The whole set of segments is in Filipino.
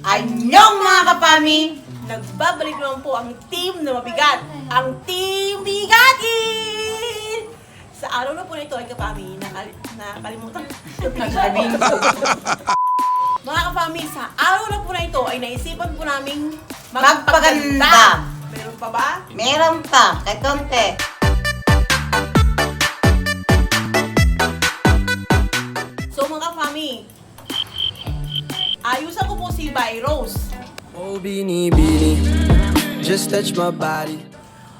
Anyong mga kapami! Nagbabalik naman po ang team na mabigat, ang Team Bigatin! Sa araw na po na ito ay kapami, nakalimutan Sabihin ko. Mga kapami, sa araw na po na ito ay naisipan po naming Magpaganda! Meron pa ba? Meron pa, kahit konti. So mga kapami, ayusan ko po si Virus. Oh, Beanie, Beanie, just touch my body.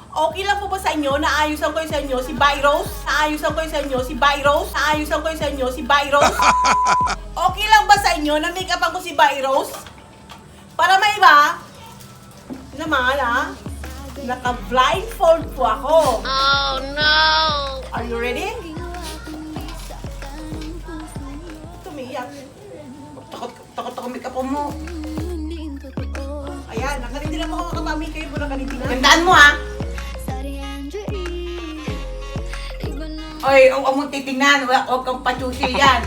Okay lang po ba sa inyo na ayusan ko sa inyo si Virus? Naayusan ko sa inyo si Virus? Naayusan ko sa inyo si Virus? Okay lang ba sa inyo na make-upan ko si Virus? Para may iba, naman naka-blindfold po ako. Oh no! Are you ready? Tumiyak. Takot ako make-up mo. Ayan, nakalindi lang ako mga kapami. Kayo po nakalindi na. Gandaan mo ha. Oy, huwag mong titingnan. Huwag kang pachusil yan.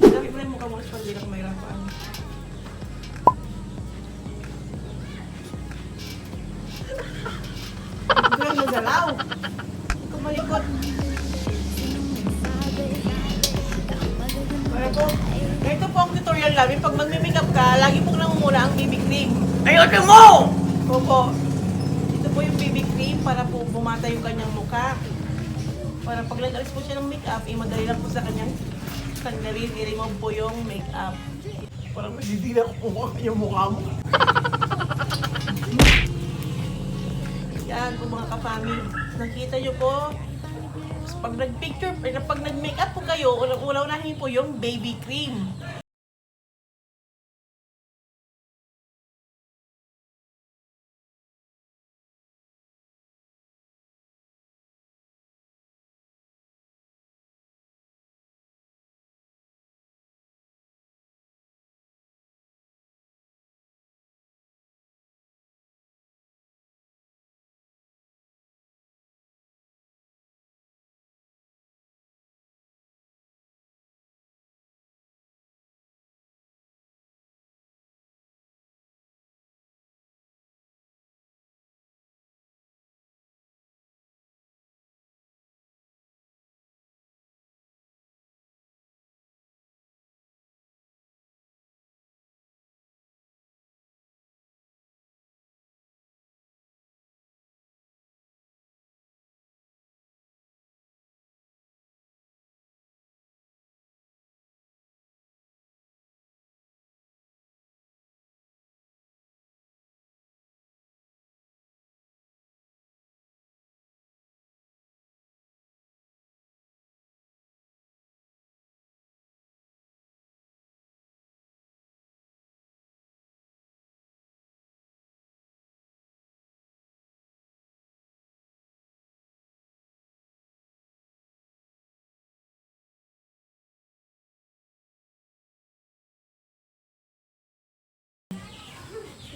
Sabi mo na yung mukha mo sa hindi na kumahirapan. Ito lang nagalaw. Kumalikot. Ito po ang tutorial namin. Pag magme-makeup ka, lagi pong nangunguna ang BB cream. Ayun mo! Opo. Ito po yung BB cream para po bumata yung kanyang mukha. Para pag nag-alis po siya ng makeup, madali lang po sa kanyang tanggalin, i-remove po yung makeup. Parang madidila ko po yung mukha mo. Yan po mga kapami. Nakita nyo po, pag nag-picture, pag nag-makeup po kayo, unahin po yung baby cream.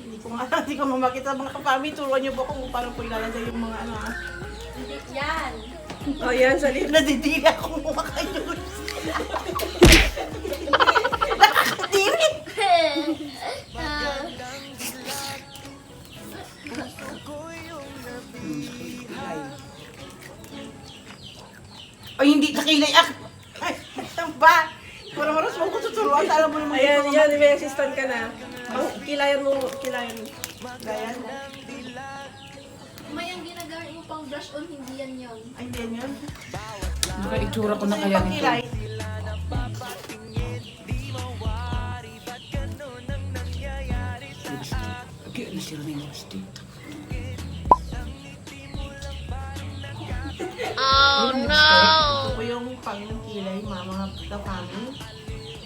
Hindi ko makita mga kapami. Turuan niyo po kung paano po ilalagay yung mga ano. Yan! Oh, yan. Sa liit na didili ako mukha kayo. Nakakadiri! Oy, hindi nakilay ak. Ay, saan ba? Para-maras mo ko tuturuan. Alam mo naman. Ayan, yan, may assistant ka na. Kilayan mo, kilayan. Gayan. May ang ginagamit mo pang brush on, hindi yan yun. Ay, hindi yan yun. Baka itsura ko na Saan kaya yung nito. pagkilay? Okay, ano sila na yung lipstick? Oh no! Ito po yung pangkilay, mga kapami.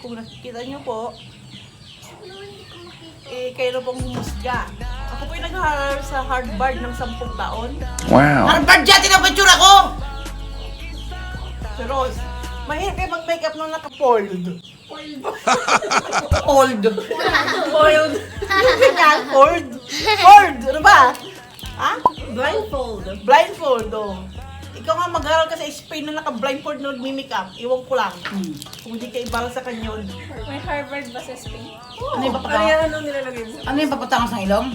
Kung nakikita niyo po, kayo na pong humusga. Ako po yung nag-hire sa Harvard ng 10 taon. Harvard dyan, tinapitsura ko! Rose. Mahirap kayo mag-makeup nung naka-fold. Old. Fold. Yung ganyan, fold. Fold, ano ba? Ha? Blindfold. Blindfold, oh. Ikaw nga mag-aral ka sa Spain na naka-blindfold na nag-makeup. Iwan ko lang. Kung hindi ka ibara sa kanyon. May Harvard ba sa Spain? Ano yung Ano papatangas? yan? Anong nilalagay mo? Ano yung papatangas ng ilong?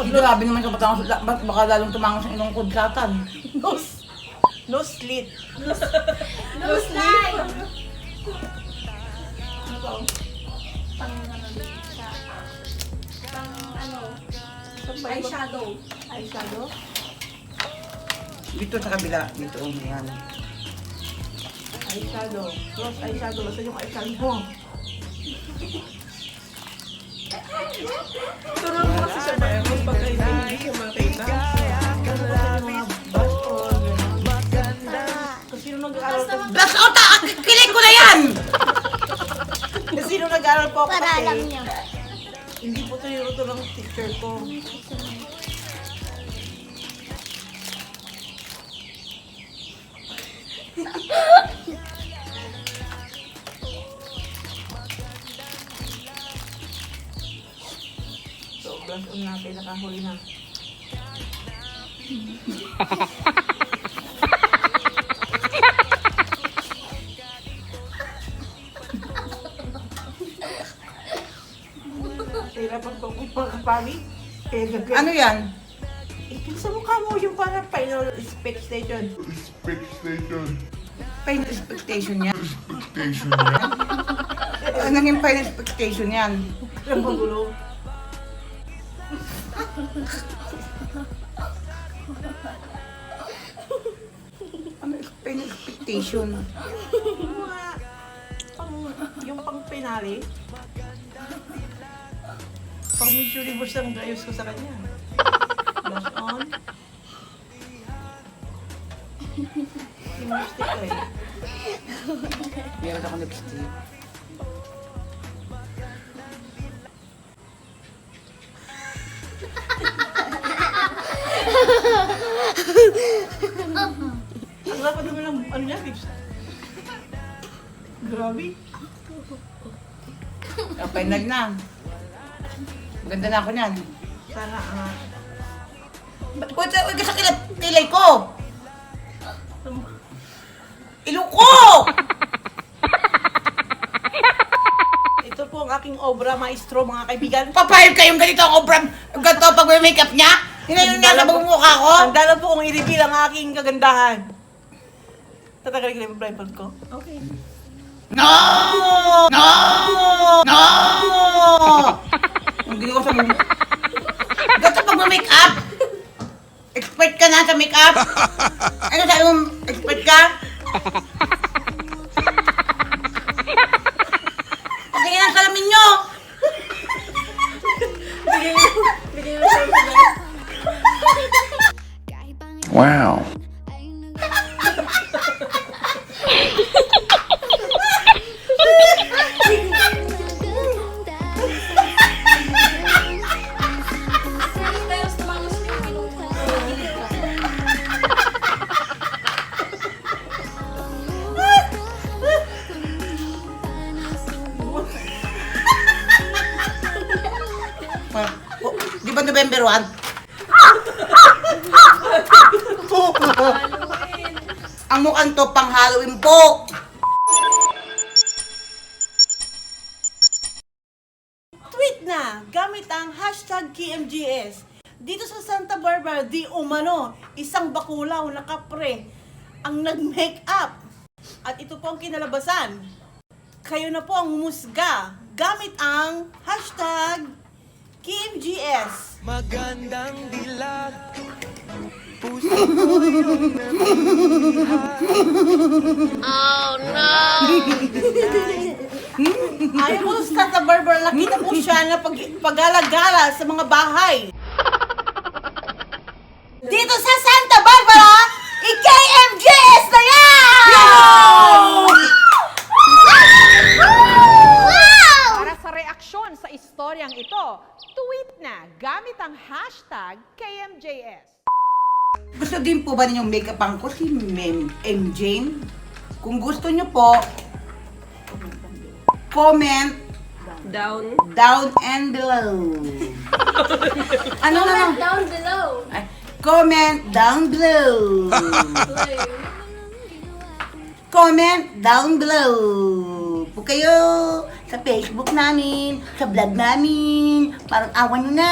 Grabe naman yung papatangas. Baka lalong tumangos ang ilong kudlatan. No slit. No slide! Pang ano siya. Pang ano. Eyeshadow. Eyeshadow? Dito sa kabila. Dito. Yan. Eyeshadow. Rose eyeshadow. Saan yung eyeshadow mo? Turuan mo kasi siya ba? Mas pagka hindi siya makita. Sino nag-aaral ka? Das otak! Kilig ko na yan! Sino nag-aaral po ako Para kasi? alam niyo. Hindi po ito yung ruto ng teacher ko. So, brush on natin. Nakahuli na. Hirapan po kung makapali. Kaya gagawin. Ano yan? Ito sa mukha mo yung parang final expectation. Pain expectation yan. Anong yung pain expectation yan? Ang magulo. Ano yung pain expectation? Yung mga yung pang penale. Pang Miss Universe ang ayos ko sa kanya. Blush on. Yung lipstick ko eh. Meron ako lipstick. Ang dapat naman ng ano niya, lipstick. Grabe. Final na. Ganda na ako niyan. Sana Huwag ka sa kilay ko! Ilo ko! ito po ang aking obra maestro, mga kaibigan. Papayag kayong ganito ang obra, ganito pag may makeup niya? Hinayon niya sa mukha ko? Ang dala po kong i-reveal ang aking kagandahan. Tatagalin ko na yung blindfold ko. Okay. No! No! No! Ang ginawa sa mukha. Ganito pag may makeup? Expert ka na sa makeup? Ano sabi mo, expert ka? Tingin ang salamin nyo! Bigay mo siya sa Wow. Pero tumangos yung ilong ko. Oh, di ba November 1? Ang mukhang to pang Halloween po. Tweet na gamit ang hashtag KMGS. Dito sa Santa Barbara, di umano, isang bakulaw na kapre ang nag-make-up. At ito po ang kinalabasan. Kayo na po ang humusga gamit ang hashtag KMGS. Magandang dilag. Oh no! Ayaw mo sa Santa Barbara, nakita po siya na paggalagala sa mga bahay. Dito sa Santa Barbara, i-KMGS na yan! Para sa reaksyon sa istoryang ito, tweet na gamit ang hashtag KMJS. Gusto din po ba ninyong make-upan ko si MJ? Kung gusto nyo po, comment Down. down and below. Ano na? Comment down below. Ay, comment down below. Play. Comment down below. Po kayo sa Facebook namin, sa vlog namin. Parang awan nyo na.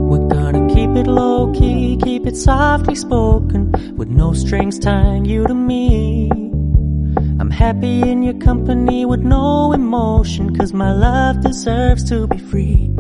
We're gonna keep it low key, keep it softly spoken, with no strings tying you to me. I'm happy in your company with no emotion, 'cause my love deserves to be free.